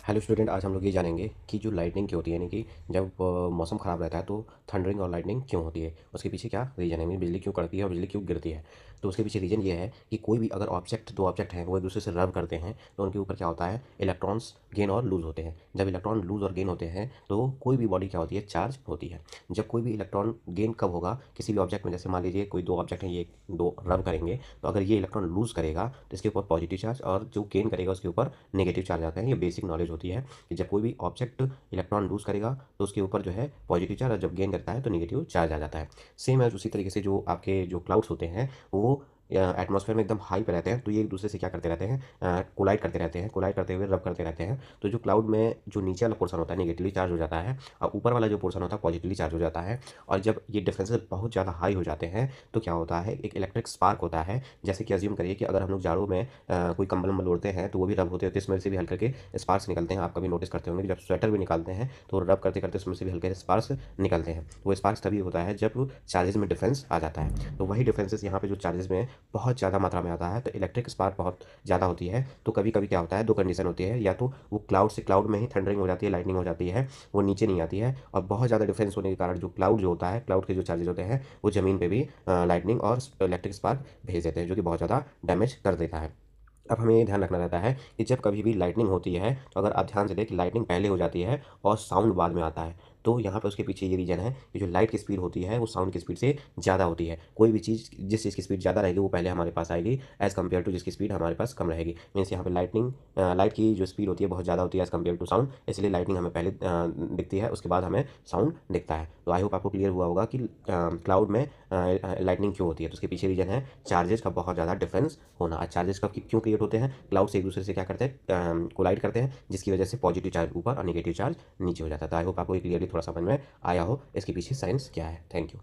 Hello student, आज हम लोग ये जानेंगे कि जो लाइटनिंग क्यों होती है, यानी कि जब मौसम ख़राब रहता है तो थंडरिंग और लाइटनिंग क्यों होती है, उसके पीछे क्या रीज़न है, यानी बिजली क्यों कड़कती है और बिजली क्यों गिरती है। तो उसके पीछे रीज़न ये है कि कोई भी अगर दो ऑब्जेक्ट हैं वो एक दूसरे से रब करते हैं तो उनके ऊपर क्या होता है, इलेक्ट्रॉन्स गेन और लूज़ होते हैं। जब इलेक्ट्रॉन लूज़ और गेन होते हैं तो कोई भी बॉडी क्या होती है, चार्ज होती है। जब कोई भी इलेक्ट्रॉन गेन कब होगा किसी भी ऑब्जेक्ट में, जैसे मान लीजिए कोई दो ऑब्जेक्ट हैं, ये दो रब करेंगे तो अगर ये इलेक्ट्रॉन लूज़ करेगा तो इसके ऊपर पॉजिटिव चार्ज और जो गेन करेगा उसके ऊपर नेगेटिव चार्ज आता है। ये बेसिक नॉलेज होती है कि जब कोई भी ऑब्जेक्ट इलेक्ट्रॉन लूज़ करेगा तो उसके ऊपर जो है पॉजिटिव चार्ज, और जब गेन करता है तो नेगेटिव चार्ज आ जाता है। सेम है उसी तरीके से जो आपके जो क्लाउड्स होते हैं वो एटमॉस्फेयर में एकदम हाई पे रहते हैं तो ये एक दूसरे से क्या करते रहते हैं, कोलाइड करते रहते हैं, कोलाइड करते हुए रब करते रहते हैं। तो जो क्लाउड में जो नीचे वाला पोर्सन होता है नेगेटिवली चार्ज हो जाता है और ऊपर वाला जो पोर्सन होता है पॉजिटिवली चार्ज हो जाता है। और जब ये डिफरेंसेस बहुत ज़्यादा हाई हो जाते हैं तो क्या होता है, एक इलेक्ट्रिक स्पार्क होता है। जैसे कि अज्यूम करिए कि अगर हम लोग जाड़ों में कोई कंबल वंबल ओढ़ते हैं तो वो भी रब होते होते इसमें से भी हल्के के स्पार्क्स निकलते हैं। आप कभी नोटिस करते होंगे कि जब स्वेटर भी निकालते हैं तो रब करते करते उसमें से भी हल्के स्पार्क्स निकलते हैं। वो स्पार्क्स तभी होता है जब चार्जेस में डिफरेंस आ जाता है। तो वही डिफरेंसेस यहाँ पे जो चार्जेस में बहुत ज़्यादा मात्रा में आता है तो इलेक्ट्रिक स्पार्क बहुत ज़्यादा होती है। तो कभी कभी क्या होता है, दो कंडीशन होती है, या तो वो क्लाउड से क्लाउड में ही थंडरिंग हो जाती है, लाइटनिंग हो जाती है, वो नीचे नहीं आती है। और बहुत ज़्यादा डिफरेंस होने के कारण जो क्लाउड जो होता है, क्लाउड के जो चार्जेस होते हैं वो ज़मीन पे भी लाइटनिंग और इलेक्ट्रिक स्पार्क भेज देते हैं, जो कि बहुत ज़्यादा डैमेज कर देता है। अब हमें ये ध्यान रखना रहता है कि जब कभी भी लाइटनिंग होती है तो अगर आप ध्यान से देखें, लाइटनिंग पहले हो जाती है और साउंड बाद में आता है। तो यहाँ पे उसके पीछे ये रीज़न है कि जो लाइट की स्पीड होती है वो साउंड की स्पीड से ज़्यादा होती है। कोई भी चीज़ जिस चीज़ की स्पीड ज़्यादा रहेगी वो पहले हमारे पास आएगी एज़ कम्पेयर टू जिसकी स्पीड हमारे पास कम रहेगी। मीन्स यहाँ पे लाइट की जो स्पीड होती है बहुत ज़्यादा होती है एज़ कम्पेयर टू साउंड, इसलिए लाइटनिंग हमें पहले दिखती है, उसके बाद हमें साउंड दिखता है। तो आई होप आपको क्लियर हुआ होगा कि क्लाउड में लाइटनिंग क्यों होती है। तो उसके पीछे रीज़न है चार्जेस का बहुत ज़्यादा डिफरेंस होना। चार्जेस कब क्यों क्रिएट होते हैं, क्लाउड से एक दूसरे से क्या करते हैं, कोलाइड करते हैं, जिसकी वजह से पॉजिटिव चार्ज ऊपर और नेगेटिव चार्ज नीचे हो जाता है। तो आई होप आपको क्लियरली थोड़ा समझ में आया हो इसके पीछे साइंस क्या है। Thank you.